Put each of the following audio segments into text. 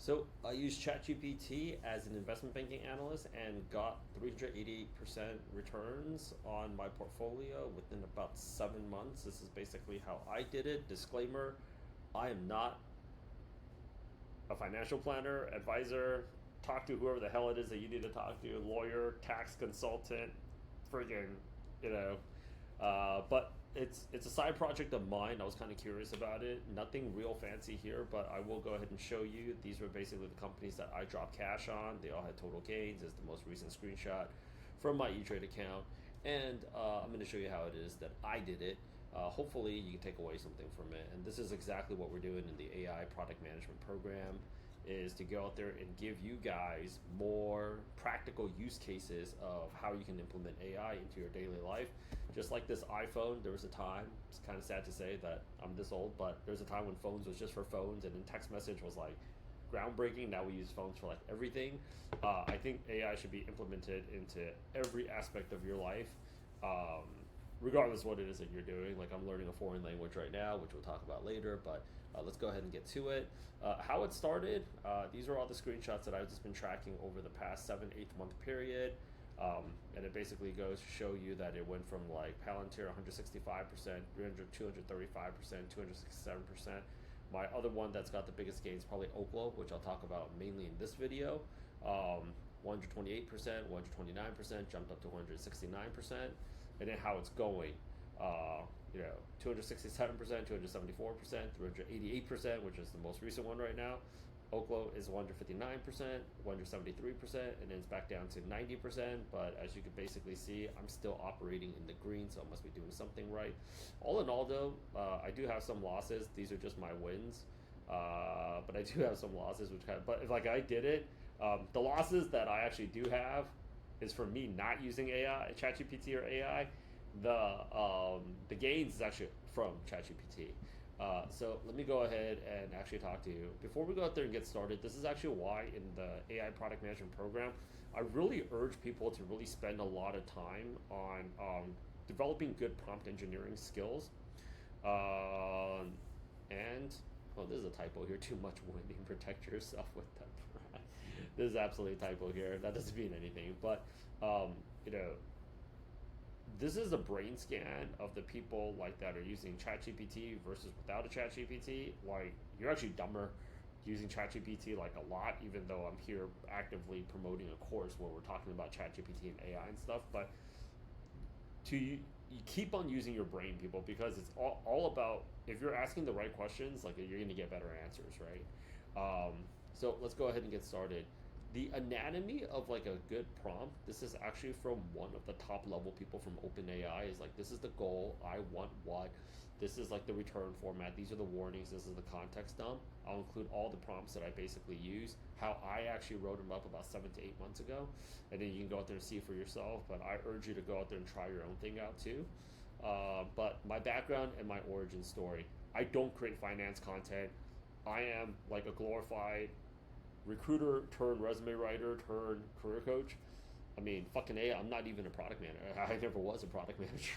So I used ChatGPT as an investment banking analyst and got 388% returns on my portfolio within about 7 months. This is basically how I did it. Disclaimer, I am not a financial planner, advisor. Talk to whoever the hell it is that you need to talk to, lawyer, tax consultant, friggin', you know. But it's a side project of mine. I was kind of curious about it. Nothing real fancy here, but I will go ahead and show you. These were basically the companies that I dropped cash on. They all had total gains. Is the most recent screenshot from my E-Trade account, and I'm going to show you how it is that I did it. Hopefully, you can take away something from it. And this is exactly what we're doing in the AI product management program is to go out there and give you guys more practical use cases of how you can implement AI into your daily life. Just like this iPhone, there was a time, it's kind of sad to say that I'm this old, but there's a time when phones was just for phones and then text message was like groundbreaking. Now we use phones for like everything. I think AI should be implemented into every aspect of your life. Regardless of what it is that you're doing. Like I'm learning a foreign language right now, which we'll talk about later, but let's go ahead and get to it. How it started, these are all the screenshots that I've just been tracking over the past 7-8 month period. And it basically goes to show you that it went from like Palantir 165%, 235%, 267%. My other one that's got the biggest gains is probably Oklo, which I'll talk about mainly in this video. 128%, 129%, jumped up to 169%, and then how it's going. 267%, 274%, 388%, which is the most recent one right now. Oklo is 159%, 173%, and then it's back down to 90%. But as you can basically see, I'm still operating in the green, so I must be doing something right. All in all, though, I do have some losses. These are just my wins. But I do have some losses, but if like I did it, the losses that I actually do have is from me not using AI, ChatGPT or AI. The gains is actually from ChatGPT. So let me go ahead and actually talk to you. Before we go out there and get started, this is actually why in the AI product management program, I really urge people to really spend a lot of time on developing good prompt engineering skills. And oh, this is a typo here. Too much winning. Protect yourself with that. This is absolutely a typo here. That doesn't mean anything. But you know, this is a brain scan of the people like that are using ChatGPT versus without a ChatGPT. Like you're actually dumber using ChatGPT like a lot, even though I'm here actively promoting a course where we're talking about ChatGPT and AI and stuff. But you keep on using your brain, people, because it's all about if you're asking the right questions, like you're going to get better answers, right? So let's go ahead and get started. The anatomy of like a good prompt, this is actually from one of the top level people from OpenAI, is like, this is the goal, I want what, this is like the return format, these are the warnings, this is the context dump. I'll include all the prompts that I basically use, how I actually wrote them up about 7 to 8 months ago, and then you can go out there and see it for yourself. But I urge you to go out there and try your own thing out too. But my background and my origin story, I don't create finance content. I am like a glorified recruiter turned resume writer turned career coach. I mean, fucking A, I'm not even a product manager. I never was a product manager.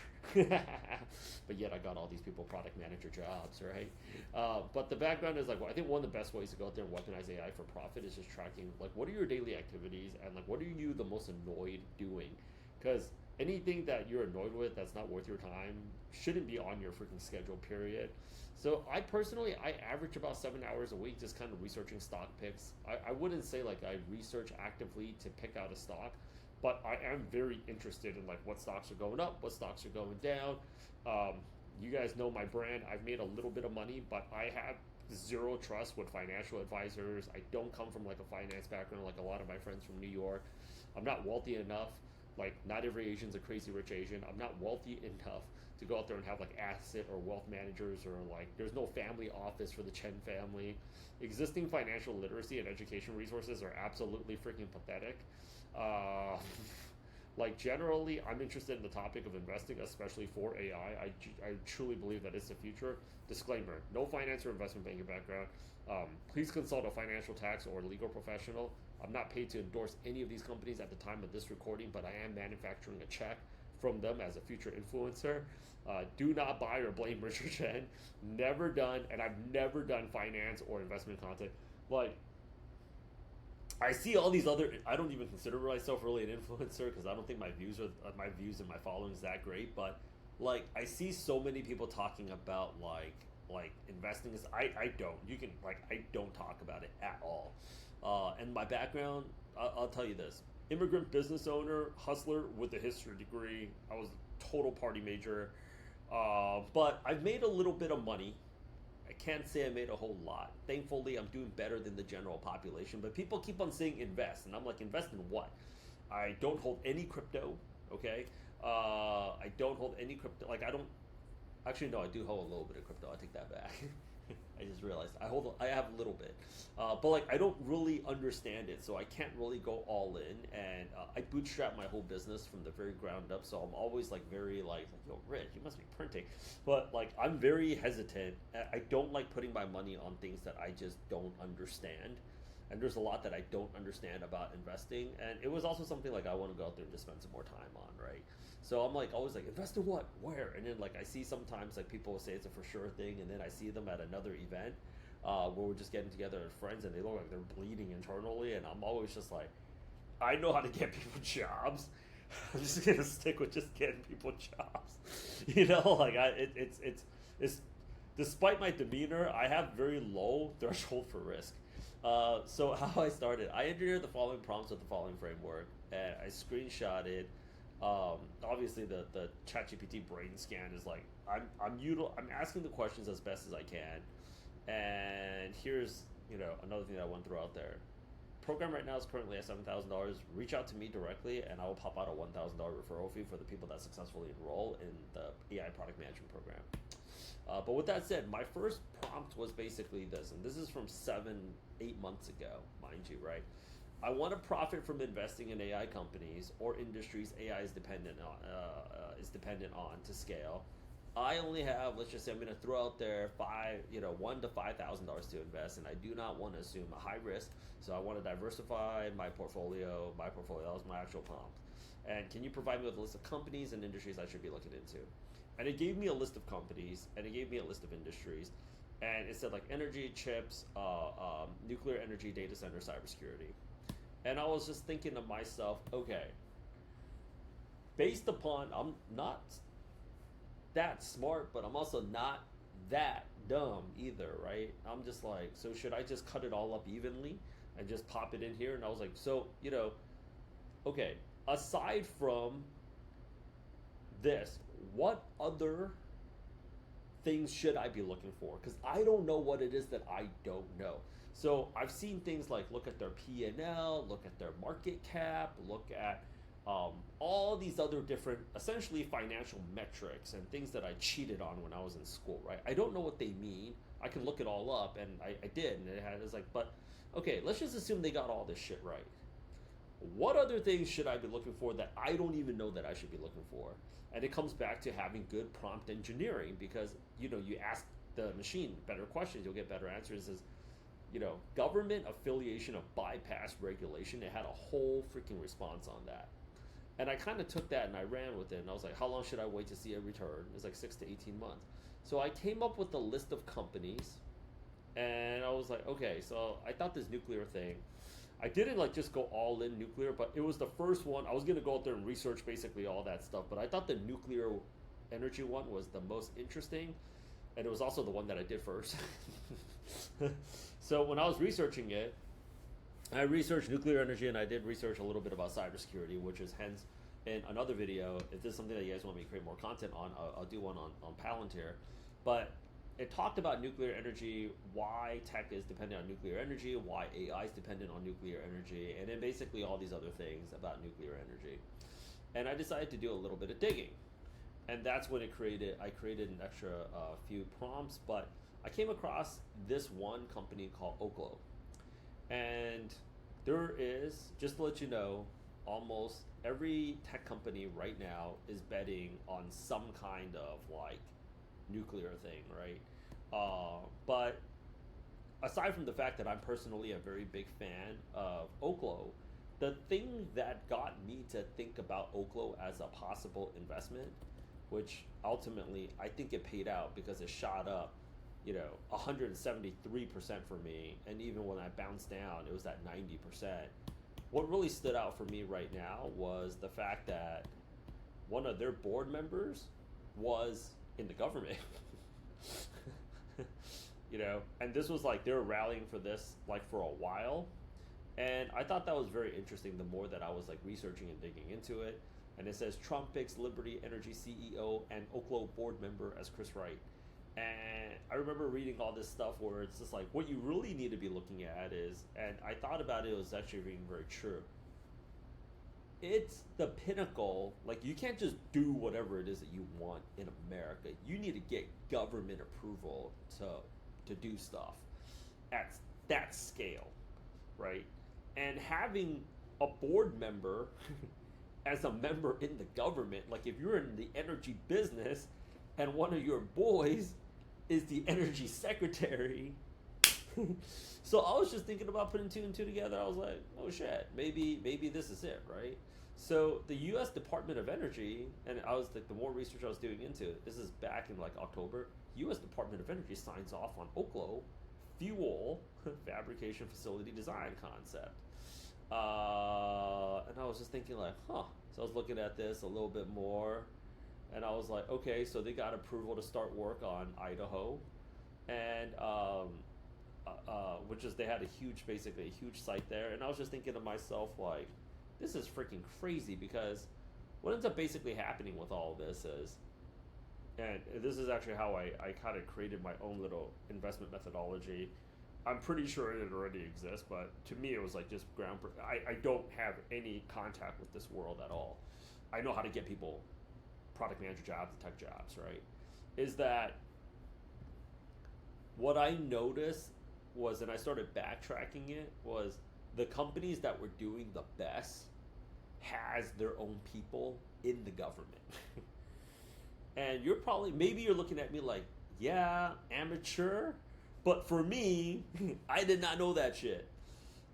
But yet I got all these people product manager jobs, right? But the background is like, well, I think one of the best ways to go out there and weaponize AI for profit is just tracking, like, what are your daily activities and, like, what are you the most annoyed doing? Because anything that you're annoyed with that's not worth your time shouldn't be on your freaking schedule, period. So I personally, I average about 7 hours a week just kind of researching stock picks. I wouldn't say like I research actively to pick out a stock, but I am very interested in like what stocks are going up, what stocks are going down. You guys know my brand. I've made a little bit of money, but I have zero trust with financial advisors. I don't come from like a finance background like a lot of my friends from New York. I'm not wealthy enough. Like, not every Asian's a crazy rich Asian. I'm not wealthy enough to go out there and have like asset or wealth managers, or like there's no family office for the Chen family. Existing financial literacy and education resources are absolutely freaking pathetic. Uh, like generally, I'm interested in the topic of investing, especially for AI. I truly believe that it's the future. Disclaimer: no finance or investment banking background. Please consult a financial, tax, or legal professional. I'm not paid to endorse any of these companies at the time of this recording, but I am manufacturing a check from them as a future influencer. Do not buy or blame Richard Chen. Never done, and I've never done finance or investment content. Like, I see all these other. I don't even consider myself really an influencer because I don't think my views and my following is that great. But like, I see so many people talking about like investing. Is I don't. You can like I don't talk about it at all. And my background, I'll tell you this: immigrant business owner, hustler with a history degree. I was a total party major, but I've made a little bit of money. I can't say I made a whole lot. Thankfully, I'm doing better than the general population, but people keep on saying invest, and I'm like, invest in what? I don't hold any crypto, okay? I don't hold any crypto. Like, I don't. Actually, no, I do hold a little bit of crypto. I take that back. I just realized I have a little bit, but like I don't really understand it, so I can't really go all in. And I bootstrap my whole business from the very ground up, so I'm always like very like yo, Rich, you must be printing. But like I'm very hesitant. I don't like putting my money on things that I just don't understand. And there's a lot that I don't understand about investing, and it was also something like I want to go out there and just spend some more time on, right? So I'm like always like invest in what, where, and then like I see sometimes like people will say it's a for sure thing, and then I see them at another event where we're just getting together as friends, and they look like they're bleeding internally, and I'm always just like, I know how to get people jobs. I'm just gonna stick with just getting people jobs, you know. Like it's despite my demeanor, I have very low threshold for risk. So how I started, I engineered the following prompts with the following framework, and I screenshotted. Obviously, the ChatGPT brain scan is like I'm asking the questions as best as I can, and here's another thing that I want to throw out there. Program right now is currently at $7,000. Reach out to me directly, and I will pop out a $1,000 referral fee for the people that successfully enroll in the AI product management program. But with that said, my first prompt was basically this, and this is from 7-8 months ago, mind you, right? I want to profit from investing in AI companies or industries AI is dependent on to scale. I only have, let's just say, I'm going to throw out there $1,000 to $5,000 to invest, and I do not want to assume a high risk. So I want to diversify my portfolio. That was my actual prompt. And can you provide me with a list of companies and industries I should be looking into? And it gave me a list of companies, and it gave me a list of industries, and it said like energy, chips, nuclear energy, data center, cybersecurity. And I was just thinking to myself, okay, based upon I'm not that smart, but I'm also not that dumb either, right? I'm just like, so should I just cut it all up evenly and just pop it in here? And I was like, so, okay, aside from this, what other things should I be looking for? Because I don't know what it is that I don't know. So I've seen things like look at their P&L, look at their market cap, look at all these other different, essentially financial metrics and things that I cheated on when I was in school, right? I don't know what they mean. I can look it all up, and I did, and it's like, but okay, let's just assume they got all this shit right. What other things should I be looking for that I don't even know that I should be looking for? And it comes back to having good prompt engineering, because you ask the machine better questions, you'll get better answers. As government affiliation of bypass regulation, it had a whole freaking response on that. And I kind of took that and I ran with it, and I was like, how long should I wait to see a return? It's like 6 to 18 months. So I came up with a list of companies, and I was like, okay, so I thought this nuclear thing, I didn't like just go all in nuclear, but it was the first one. I was going to go out there and research basically all that stuff, but I thought the nuclear energy one was the most interesting, and it was also the one that I did first. So when I was researching it, I researched nuclear energy, and I did research a little bit about cybersecurity, which is hence in another video. If this is something that you guys want me to create more content on, I'll do one on Palantir. But it talked about nuclear energy, why tech is dependent on nuclear energy, why AI is dependent on nuclear energy, and then basically all these other things about nuclear energy. And I decided to do a little bit of digging. And that's when I created an extra few prompts, but I came across this one company called Oklo. And there is, just to let you know, almost every tech company right now is betting on some kind of like nuclear thing, right? But aside from the fact that I'm personally a very big fan of Oklo, the thing that got me to think about Oklo as a possible investment, which ultimately I think it paid out because it shot up 173% for me, and even when I bounced down, it was at 90%. What really stood out for me right now was the fact that one of their board members was in the government. And this was like they were rallying for this like for a while, and I thought that was very interesting. The more that I was like researching and digging into it, and it says Trump picks Liberty Energy CEO and Oklo board member as Chris Wright. And I remember reading all this stuff where it's just like what you really need to be looking at is, and I thought about it, it was actually being very true. It's the pinnacle. Like you can't just do whatever it is that you want in America. You need to get government approval to do stuff at that scale, right? And having a board member as a member in the government, like if you're in the energy business and one of your boys is the energy secretary. So I was just thinking about putting two and two together. I was like, oh shit, maybe this is it, right? So the U.S. Department of Energy, and I was like, the more research I was doing into it, this is back in like October. U.S. Department of Energy signs off on Oklo fuel fabrication facility design concept, and I was just thinking like, huh. So I was looking at this a little bit more, and I was like, okay, so they got approval to start work on Idaho, and which is they had basically a huge site there, and I was just thinking to myself like, this is freaking crazy because what ends up basically happening with all of this is, and this is actually how I kind of created my own little investment methodology. I'm pretty sure it already exists, but to me it was like just I don't have any contact with this world at all. I know how to get people product manager jobs and tech jobs, right? Is that what I noticed was, and I started backtracking it, was the companies that were doing the best has their own people in the government. And maybe you're looking at me like, yeah, amateur, but for me, I did not know that shit.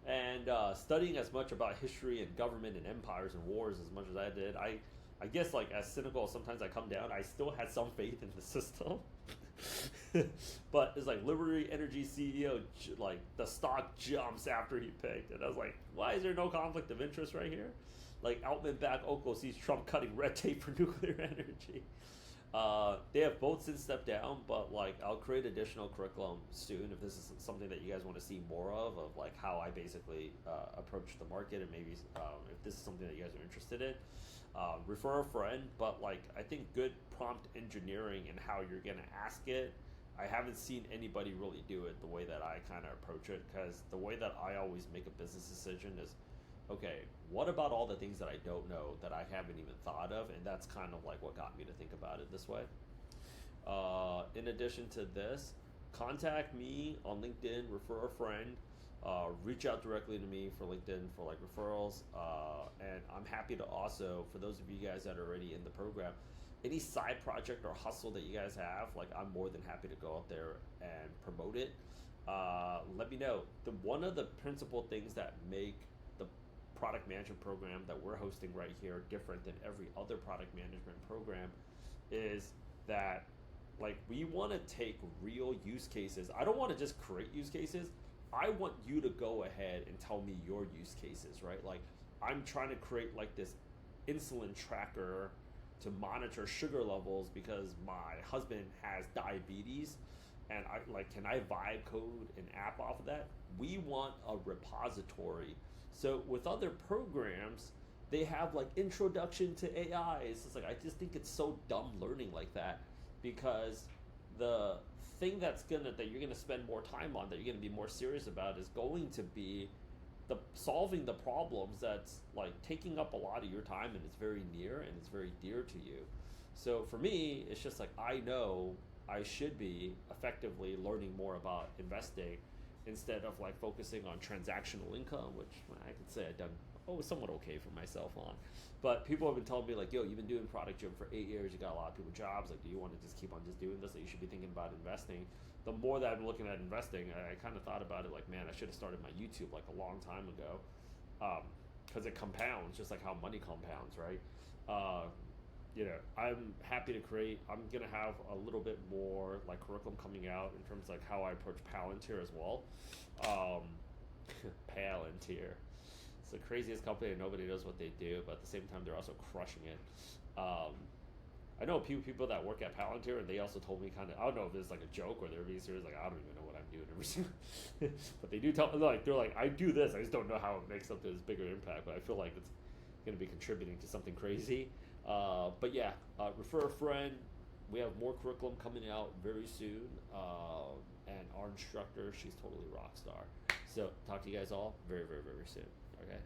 And studying as much about history and government and empires and wars as much as I did, I guess like as cynical as sometimes I come down, I still had some faith in the system. But it's like Liberty Energy CEO, like the stock jumps after he picked, and I was like, why is there no conflict of interest right here? Like Altman-backed Oklo sees Trump cutting red tape for nuclear energy. They have both since stepped down, but like I'll create additional curriculum soon if this is something that you guys want to see more of like how I basically approach the market, and maybe if this is something that you guys are interested in. Refer a friend, but like I think good prompt engineering and how you're gonna ask it, I haven't seen anybody really do it the way that I kind of approach it, because the way that I always make a business decision is, okay, what about all the things that I don't know that I haven't even thought of, and that's kind of like what got me to think about it this way. In addition to this, contact me on LinkedIn, refer a friend. Reach out directly to me for LinkedIn for like referrals, and I'm happy to also, for those of you guys that are already in the program, any side project or hustle that you guys have, like I'm more than happy to go out there and promote it. Let me know. One of the principal things that make the product management program that we're hosting right here different than every other product management program is that like we want to take real use cases. I don't want to just create use cases. I want you to go ahead and tell me your use cases, right? Like I'm trying to create like this insulin tracker to monitor sugar levels because my husband has diabetes, and I like, can I vibe code an app off of that? We want a repository. So with other programs, they have like introduction to AI. It's just like, I just think it's so dumb learning like that, because the thing that you're gonna spend more time on, that you're gonna be more serious about, is going to be the solving the problems that's like taking up a lot of your time, and it's very near and it's very dear to you. So for me, it's just like I know I should be effectively learning more about investing instead of like focusing on transactional income, which I could say I've done somewhat okay for myself on. But people have been telling me like, yo, you've been doing product gym for 8 years, you got a lot of people jobs, like do you want to just keep on just doing this, that you should be thinking about investing? The more that I've been looking at investing, I kind of thought about it like, man, I should have started my YouTube like a long time ago, because it compounds just like how money compounds, right? I'm happy to create. I'm gonna have a little bit more like curriculum coming out in terms of like how I approach Palantir as well. Um, Palantir, it's the craziest company. Nobody knows what they do, but at the same time, they're also crushing it. Um, I know a few people that work at Palantir, and they also told me kind of. I don't know if it's like a joke or they're being serious. Like I don't even know what I'm doing every single. But they do tell like they're like I do this. I just don't know how it makes up this bigger impact. But I feel like it's going to be contributing to something crazy. But yeah, refer a friend. We have more curriculum coming out very soon. And our instructor, she's totally rock star. So talk to you guys all very, very, very soon. Okay.